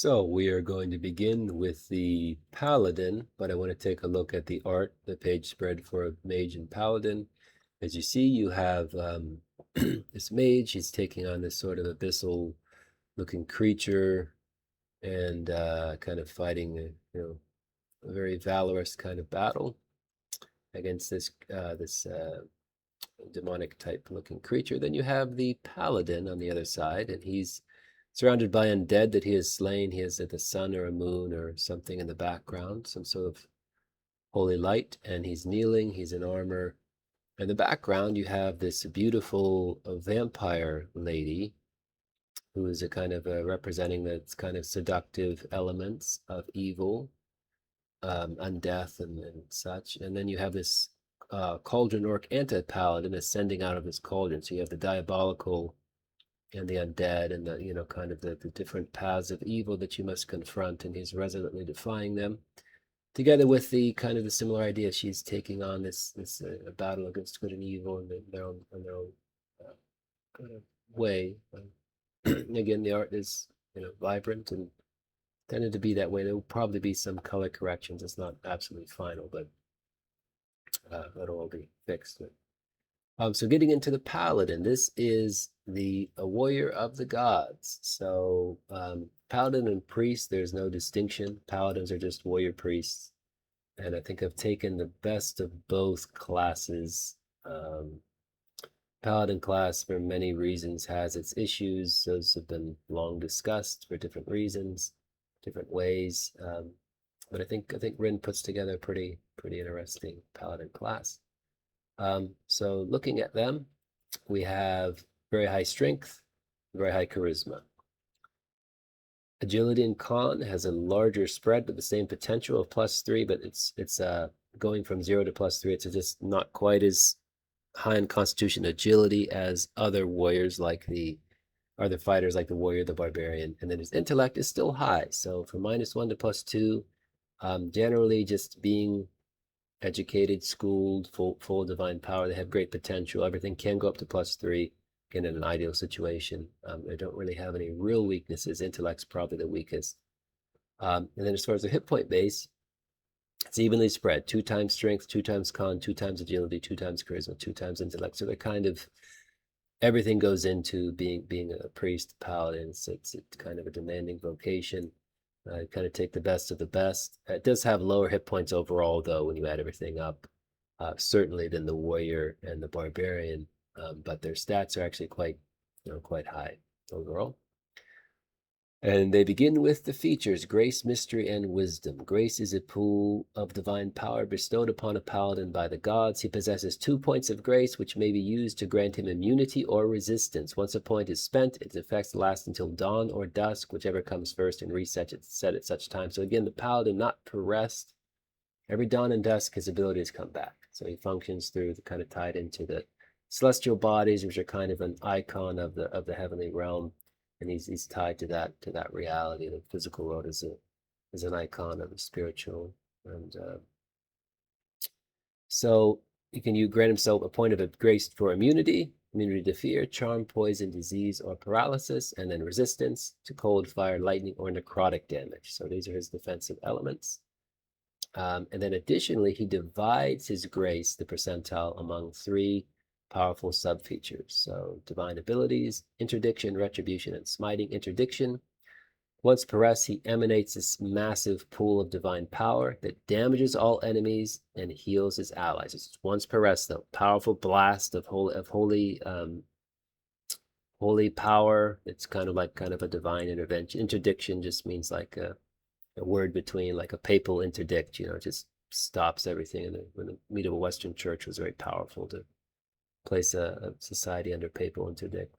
So we are going to begin with the Paladin, but I want to take a look at the art, the page spread for Mage and Paladin. As you see, you have this mage. He's taking on this sort of abyssal-looking creature and kind of fighting, a very valorous kind of battle against this demonic type looking creature. Then you have the Paladin on the other side, and he's surrounded by undead that he has slain. He has the sun or a moon or something in the background, some sort of holy light, and he's kneeling. He's in armor. In the background, you have this beautiful vampire lady who is a kind of representing the kind of seductive elements of evil, undeath, and such. And then you have this cauldron orc anti-paladin ascending out of this cauldron. So you have the diabolical and the undead and the kind of the different paths of evil that you must confront, and he's resolutely defying them, together with the kind of the similar idea. She's taking on this battle against good and evil in their own kind of way. Again, the art is vibrant and tended to be that way. There will probably be some color corrections. It's not absolutely final, but that'll all be fixed. So getting into the Paladin, this is a warrior of the gods. So Paladin and priest, there's no distinction. Paladins are just warrior priests. And I think I've taken the best of both classes. Paladin class, for many reasons, has its issues. Those have been long discussed for different reasons, different ways. But I think RIN puts together a pretty interesting Paladin class. So looking at them, we have very high strength, very high charisma. Agility and con has a larger spread, but the same potential of +3, but it's going from 0 to +3. It's just not quite as high in constitution agility as other warriors like other fighters like the warrior, the barbarian. And then his intellect is still high. So from -1 to +2, generally just being educated, schooled, full divine power. They have great potential. Everything can go up to +3 in an ideal situation. They don't really have any real weaknesses. Intellect's probably the weakest. And then as far as the hit point base, it's evenly spread. 2 times strength, 2 times con, 2 times agility, 2 times charisma, 2 times intellect. So they're kind of, everything goes into being a priest, paladin. It's kind of a demanding vocation. Kind of take the best of the best. It does have lower hit points overall, though, when you add everything up, certainly than the warrior and the barbarian. But their stats are actually quite high overall. And they begin with the features: grace, mystery, and wisdom. Grace is a pool of divine power bestowed upon a paladin by the gods. He possesses 2 points of grace, which may be used to grant him immunity or resistance. Once a point is spent, its effects last until dawn or dusk, whichever comes first, and reset at such time. So again, the paladin, not per rest. Every dawn and dusk, his abilities come back. So he functions through the kind of tied into the celestial bodies, which are kind of an icon of the heavenly realm. And he's tied to that reality. The physical world is an icon of the spiritual, and so you grant himself a point of grace for immunity to fear, charm, poison, disease, or paralysis, and then resistance to cold, fire, lightning, or necrotic damage. So these are his defensive elements. And then additionally, he divides his grace, the percentile, among 3 powerful sub-features. So divine abilities: interdiction, retribution, and smiting. Interdiction: once per rest, he emanates this massive pool of divine power that damages all enemies and heals his allies. It's once per rest, though. Powerful blast of holy power. It's kind of a divine intervention. Interdiction just means like a word between, like a papal interdict. It just stops everything. And when the medieval Western Church was very powerful to place a society under papal interdict,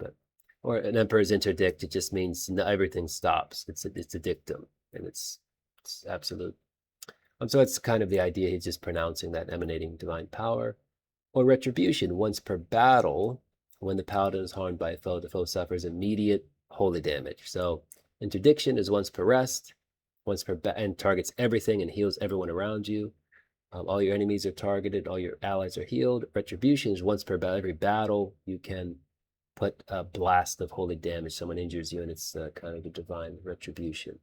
or an emperor's interdict, it just means everything stops. It's a dictum, and it's absolute. So that's kind of the idea. He's just pronouncing that emanating divine power. Or retribution: once per battle, when the paladin is harmed by a foe, the foe suffers immediate holy damage. So interdiction is once per rest, and targets everything and heals everyone around you. All your enemies are targeted, all your allies are healed. Retribution is once per every battle. You can put a blast of holy damage. Someone injures you, and it's kind of a divine retribution.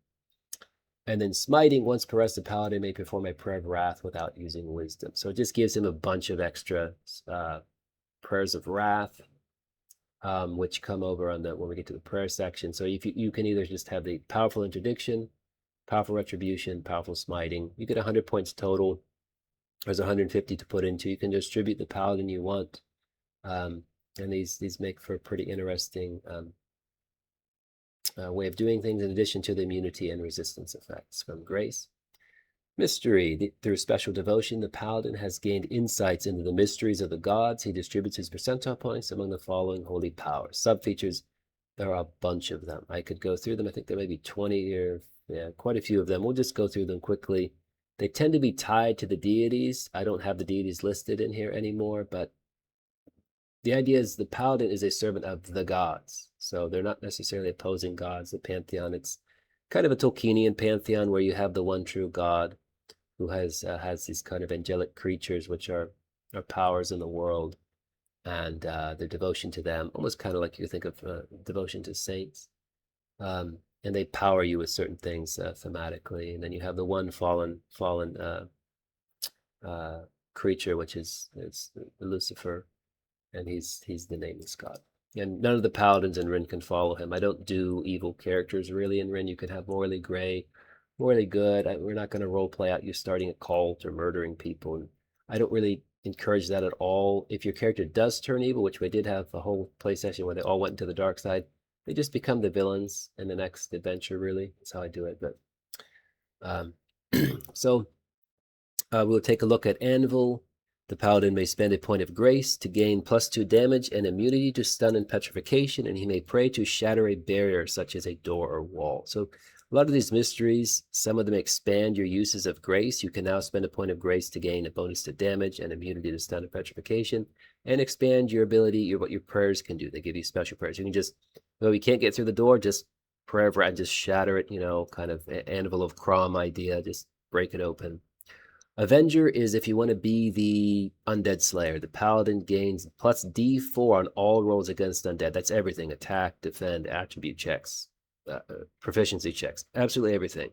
And then smiting, once per rest, the paladin may perform a prayer of wrath without using wisdom. So it just gives him a bunch of extra prayers of wrath, which come over on the when we get to the prayer section. So if you can either just have the powerful interdiction, powerful retribution, powerful smiting. You get 100 points total. There's 150 to put into. You can distribute the paladin you want, and these make for a pretty interesting way of doing things, in addition to the immunity and resistance effects from grace. Mystery. Through special devotion, the paladin has gained insights into the mysteries of the gods. He distributes his percentile points among the following holy powers. Subfeatures, there are a bunch of them. I could go through them. I think there may be 20 or quite a few of them. We'll just go through them quickly. They tend to be tied to the deities. I don't have the deities listed in here anymore, but the idea is the paladin is a servant of the gods. So they're not necessarily opposing gods, the pantheon. It's kind of a Tolkienian pantheon where you have the one true God who has these kind of angelic creatures, which are powers in the world, and their devotion to them, almost kind of like you think of devotion to saints. And they power you with certain things thematically. And then you have the one fallen creature, which is Lucifer, and he's the nameless god. And none of the paladins in RIN can follow him. I don't do evil characters really in RIN. You can have morally gray, morally good. We're not going to role play out you starting a cult or murdering people. And I don't really encourage that at all. If your character does turn evil, which we did have a whole play session where they all went into the dark side, they just become the villains in the next adventure, really. That's how I do it. But so we'll take a look at Anvil. The paladin may spend a point of grace to gain +2 damage and immunity to stun and petrification, and he may pray to shatter a barrier such as a door or wall. So a lot of these mysteries, some of them expand your uses of grace. You can now spend a point of grace to gain a bonus to damage and immunity to stun and petrification, and expand your ability, what your prayers can do. They give you special prayers. You can just, well, you can't get through the door, just pray over it and just shatter it, kind of Anvil of Crom idea, just break it open. Avenger is if you want to be the undead slayer. The paladin gains plus D4 on all rolls against undead. That's everything: attack, defend, attribute checks, proficiency checks, absolutely everything,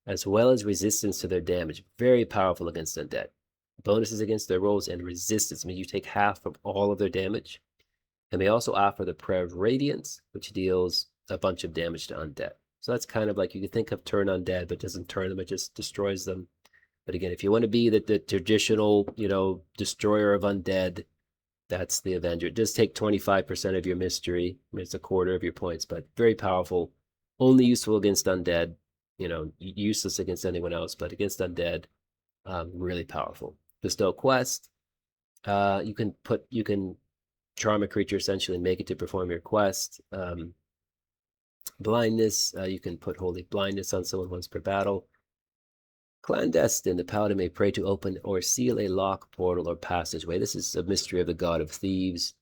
as well as resistance to their damage. Very powerful against undead. Bonuses against their rolls and resistance means you take half of all of their damage. And they also offer the Prayer of Radiance, which deals a bunch of damage to undead. So that's kind of like, you can think of turn undead, but doesn't turn them, it just destroys them. But again, if you want to be the traditional, destroyer of undead, that's the Avenger. It does take 25% of your mystery. I mean, it's a quarter of your points, but very powerful. Only useful against undead. Useless against anyone else, but against undead, really powerful. Bestow quest. You can charm a creature, essentially, and make it to perform your quest. Blindness. You can put holy blindness on someone once per battle. Clandestine, the paladin may pray to open or seal a lock, portal, or passageway. This is a mystery of the god of thieves.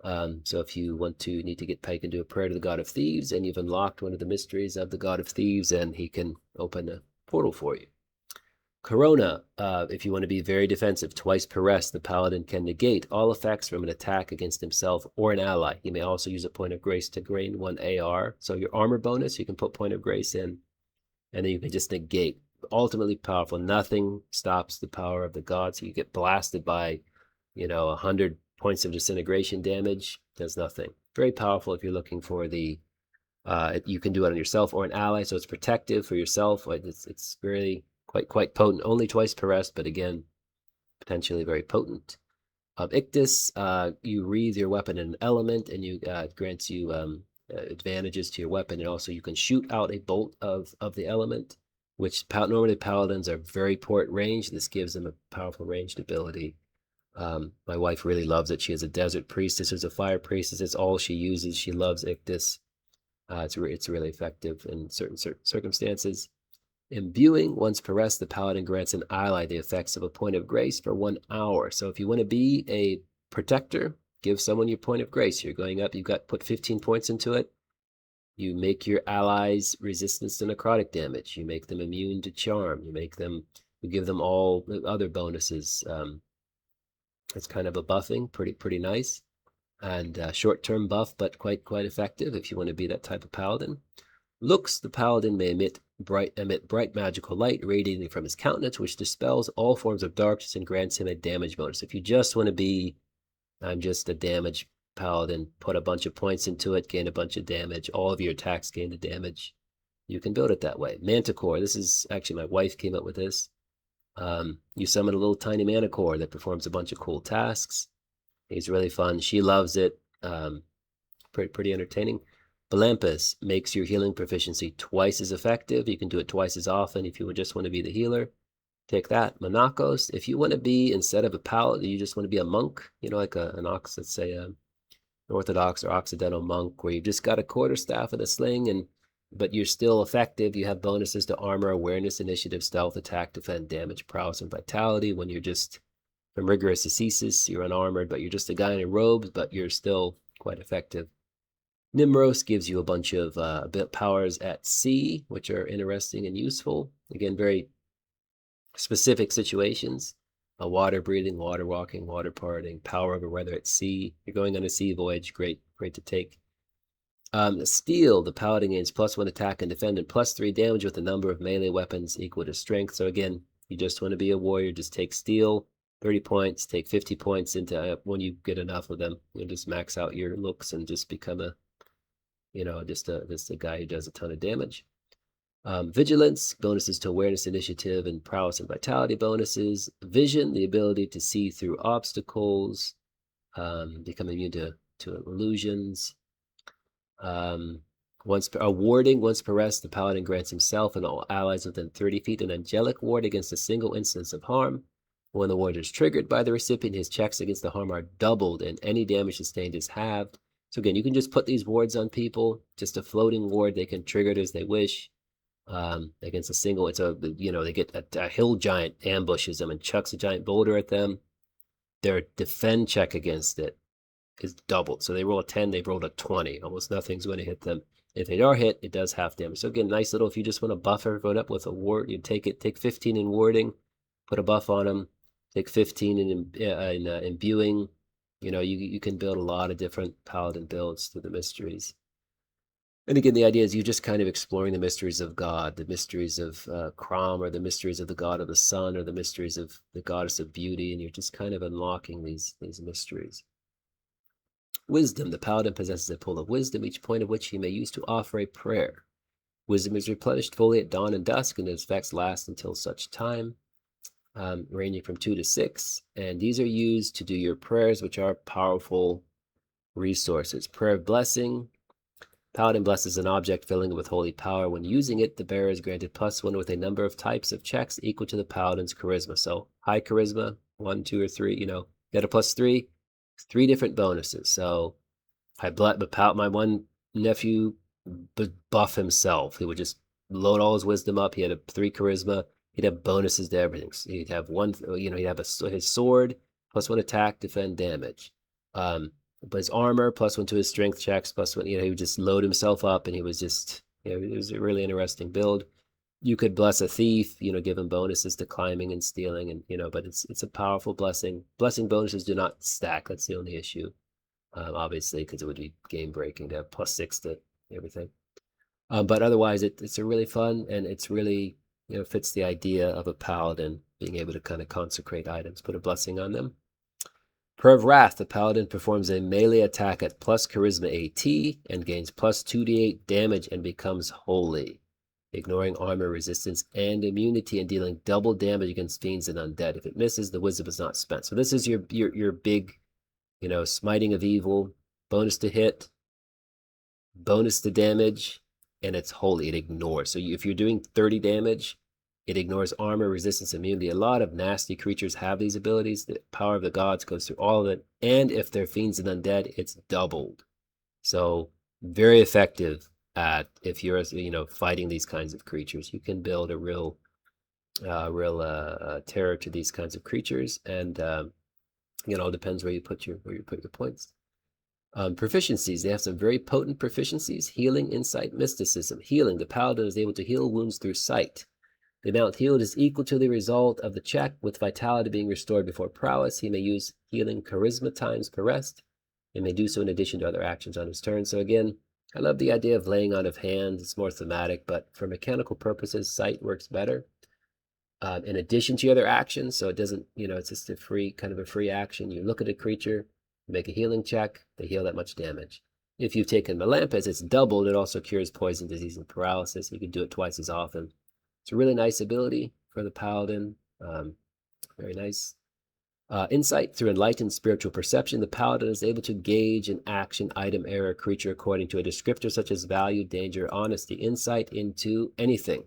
So if you need to get Pike and do a prayer to the god of thieves, and you've unlocked one of the mysteries of the god of thieves, and he can open a portal for you. Corona, if you want to be very defensive, twice per rest, the paladin can negate all effects from an attack against himself or an ally. He may also use a point of grace to gain 1 AR. So your armor bonus, you can put point of grace in, and then you can just negate. Ultimately powerful. Nothing stops the power of the gods. You get blasted by 100 points of disintegration damage. Does nothing. Very powerful if you're looking for the you can do it on yourself or an ally, so it's protective for yourself. It's really quite potent. Only twice per rest, but again, potentially very potent. Ictus, you wreathe your weapon in an element, and you grants you advantages to your weapon, and also you can shoot out a bolt of the element, which normally paladins are very poor at range. This gives them a powerful ranged ability. My wife really loves it. She has a desert priestess who's a fire priestess. It's all she uses. She loves Ictus. It's really effective in certain circumstances. Imbuing, once per rest, the paladin grants an ally the effects of a point of grace for 1 hour. So if you want to be a protector, give someone your point of grace. You're going up, put 15 points into it. You make your allies resistance to necrotic damage. You make them immune to charm. You give them all the other bonuses. It's kind of a buffing, pretty nice, and short-term buff, but quite effective if you want to be that type of paladin. Looks, the paladin may emit bright magical light radiating from his countenance, which dispels all forms of darkness and grants him a damage bonus. If you just want to be, I'm just a damage paladin, put a bunch of points into it, gain a bunch of damage, all of your attacks gain the damage, you can build it that way. Manticore, this is actually, my wife came up with this. You summon a little tiny Manticore that performs a bunch of cool tasks. He's really fun. She loves it. Pretty entertaining. Belampus makes your healing proficiency twice as effective. You can do it twice as often if you just want to be the healer. Take that. Monachos, if you want to be, instead of a paladin, you just want to be a monk, you know, like an ox, let's say an Orthodox or Occidental monk, where you've just got a quarterstaff and a sling, but you're still effective. You have bonuses to armor, awareness, initiative, stealth, attack, defend, damage, prowess, and vitality. When you're just from rigorous ascesis, you're unarmored, but you're just a guy in robes, but you're still quite effective. Nimros gives you a bunch of powers at sea, which are interesting and useful. Again, very specific situations. Water breathing, water walking, water parting, power over weather at sea. You're going on a sea voyage, great to take. Steel, the paladin gains +1 attack and defend and +3 damage with a number of melee weapons equal to strength. So again, you just want to be a warrior, just take steel, 30 points, take 50 points into when you get enough of them. You'll just max out your looks and just become a, just a guy who does a ton of damage. Vigilance, bonuses to awareness, initiative, and prowess and vitality bonuses. Vision, the ability to see through obstacles, become immune to illusions. Warding, once per rest, the paladin grants himself and all allies within 30 feet an angelic ward against a single instance of harm. When the ward is triggered by the recipient, his checks against the harm are doubled and any damage sustained is halved. So again, you can just put these wards on people, just a floating ward. They can trigger it as they wish. Against a single, they get a hill giant ambushes them and chucks a giant boulder at them. Their defend check against it is doubled. So they roll a 10, they rolled a 20. Almost nothing's going to hit them. If they are hit, it does half damage. So again, nice little, if you just want to buff everyone up with a ward, you take 15 in warding, put a buff on them, take 15 in imbuing. You can build a lot of different paladin builds through the mysteries. And again, the idea is you're just kind of exploring the mysteries of God, the mysteries of Crom, or the mysteries of the god of the sun, or the mysteries of the goddess of beauty, and you're just kind of unlocking these mysteries. Wisdom, the paladin possesses a pool of wisdom, each point of which he may use to offer a prayer. Wisdom is replenished fully at dawn and dusk, and its effects last until such time, ranging from 2 to 6. And these are used to do your prayers, which are powerful resources. Prayer of blessing. Paladin blesses an object, filling it with holy power. When using it, the bearer is granted +1 with a number of types of checks equal to the paladin's charisma. So high charisma, 1, 2, or 3, get a +3, 3 different bonuses. So my one nephew buff himself. He would just load all his wisdom up. He had a 3 charisma. He'd have bonuses to everything. So he'd have he'd have his sword, +1 attack, defend, damage. But his armor, +1 to his strength checks, +1, he would just load himself up, and he was just, it was a really interesting build. You could bless a thief, give him bonuses to climbing and stealing, and, but it's a powerful blessing. Blessing bonuses do not stack. That's the only issue, obviously, because it would be game breaking to have +6 to everything. But otherwise, it's a really fun, and it's really, fits the idea of a paladin being able to kind of consecrate items, put a blessing on them. Prayer of Wrath, the paladin performs a melee attack at plus charisma AT and gains +2d8 damage and becomes holy, ignoring armor resistance and immunity and dealing double damage against fiends and undead. If it misses, the wisdom is not spent. So this is your big, smiting of evil, bonus to hit, bonus to damage, and it's holy. It ignores. So if you're doing 30 damage, it ignores armor, resistance, immunity. A lot of nasty creatures have these abilities. The power of the gods goes through all of it. And if they're fiends and undead, it's doubled. So very effective at, if you're, fighting these kinds of creatures. You can build a real terror to these kinds of creatures. And, it all depends where you put your points. Proficiencies. They have some very potent proficiencies. Healing, insight, mysticism. Healing. The paladin is able to heal wounds through sight. The amount healed is equal to the result of the check, with vitality being restored before prowess. He may use healing charisma times per rest, and may do so in addition to other actions on his turn. So again, I love the idea of laying on of hands. It's more thematic, but for mechanical purposes, sight works better. In addition to your other actions, so it doesn't, it's just a free action. You look at a creature, make a healing check, they heal that much damage. If you've taken Melampus, it's doubled. It also cures poison, disease, and paralysis. You can do it twice as often. It's a really nice ability for the Paladin. Very nice. Insight. Through enlightened spiritual perception, the Paladin is able to gauge an action, item, error, creature according to a descriptor such as value, danger, honesty. Insight into anything.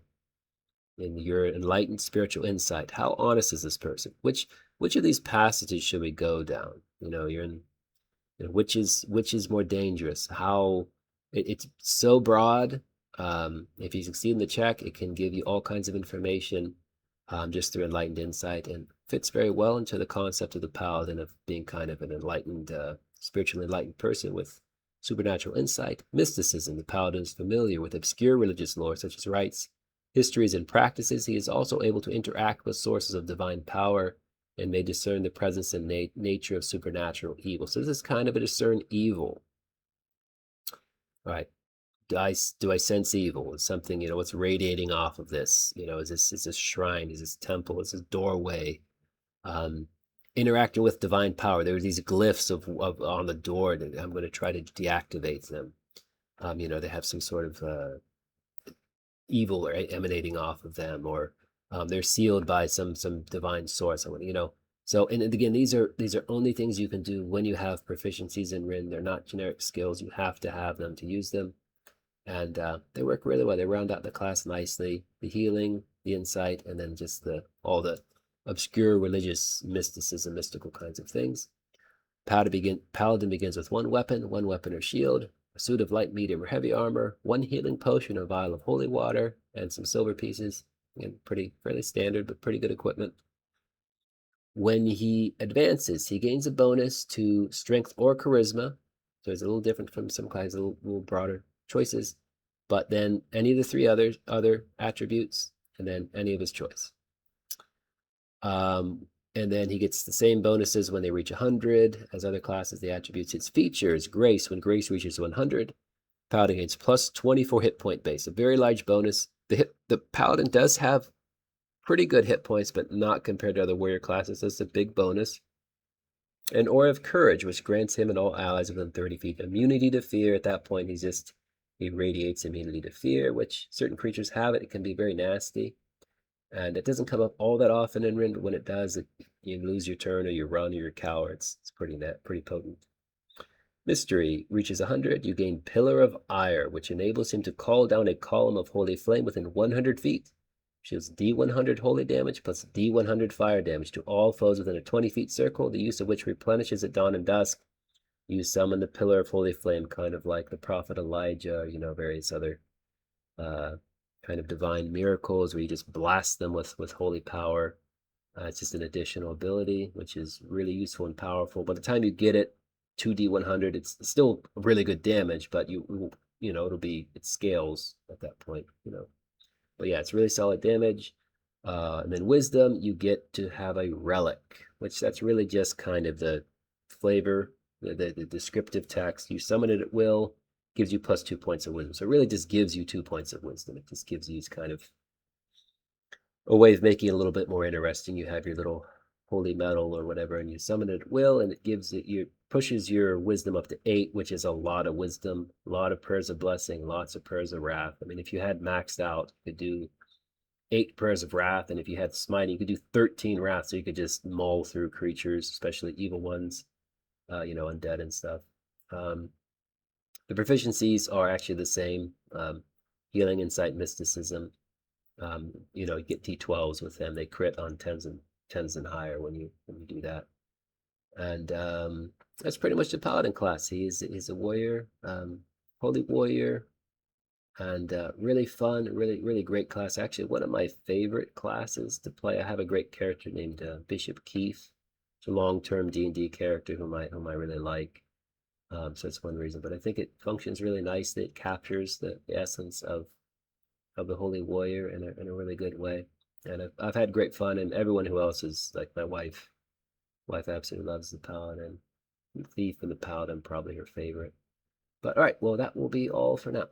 In your enlightened spiritual insight, how honest is this person? Which of these passages should we go down? You're in, which is more dangerous? How it's so broad. If you succeed in the check, it can give you all kinds of information just through enlightened insight, and fits very well into the concept of the Paladin of being kind of an enlightened, spiritually enlightened person with supernatural insight. Mysticism. The Paladin is familiar with obscure religious lore such as rites, histories, and practices. He is also able to interact with sources of divine power and may discern the presence and nature of supernatural evil. So this is kind of a discern evil. All right. Do I sense evil? Is something, what's radiating off of this? Is this shrine? Is this temple? Is this doorway? Interacting with divine power. There are these glyphs of on the door that I'm going to try to deactivate them. They have some sort of evil emanating off of them, or they're sealed by some divine source. So, and again, these are only things you can do when you have proficiencies in RIN. They're not generic skills. You have to have them to use them, and they work really well. They round out the class nicely. The healing, the insight, and then just all the obscure religious mysticism, mystical kinds of things. Paladin begins with one weapon or shield, a suit of light, medium, or heavy armor, one healing potion, a vial of holy water, and some silver pieces. Again, fairly standard, but pretty good equipment. When he advances, he gains a bonus to strength or charisma. So it's a little different from some classes, a little broader choices. But then any of the three other attributes, and then any of his choice. And then he gets the same bonuses when they reach 100 as other classes. The attributes, its features, grace. When grace reaches 100, Paladin gains plus 24 hit point base, a very large bonus. The Paladin does have pretty good hit points, but not compared to other warrior classes. That's a big bonus. An Aura of Courage, which grants him and all allies within 30 feet immunity to fear. At that point, he radiates immunity to fear, which certain creatures have it. It can be very nasty. And it doesn't come up all that often in RIN, but when it does, you lose your turn or you run or you cower. It's pretty potent. Mystery. Reaches 100, you gain Pillar of Ire, which enables him to call down a column of holy flame within 100 feet. Deals D100 holy damage plus D100 fire damage to all foes within a 20 feet circle, the use of which replenishes at dawn and dusk. You summon the Pillar of Holy Flame, kind of like the Prophet Elijah, various other kind of divine miracles where you just blast them with holy power. It's just an additional ability, which is really useful and powerful. By the time you get it, 2D100, it's still really good damage, but it scales at that point, But yeah, it's really solid damage. And then Wisdom, you get to have a relic, which that's really just kind of the flavor, the descriptive text. You summon it at will, gives you plus 2 points of wisdom. So it really just gives you 2 points of wisdom. It just gives you kind of a way of making it a little bit more interesting. You have your little holy metal or whatever, and you summon it at will, and it pushes your wisdom up to 8, which is a lot of wisdom, a lot of prayers of blessing, lots of prayers of wrath. I mean, if you had maxed out, you could do 8 prayers of wrath, and if you had smiting, you could do 13 wrath, so you could just maul through creatures, especially evil ones, undead and stuff. The proficiencies are actually the same. Healing, insight, mysticism. You get D12s with them. They crit on 10s and higher when you do that. And that's pretty much the Paladin class. He's a warrior, holy warrior, and really fun, really great class. Actually, one of my favorite classes to play. I have a great character named Bishop Keith. It's a long-term D&D character whom I really like. So that's one reason. But I think it functions really nicely. It captures the essence of the holy warrior in a really good way. And I've had great fun, and everyone who else is like my wife. Wife absolutely loves the Paladin. The Thief and the Paladin probably her favorite. But all right, well, that will be all for now.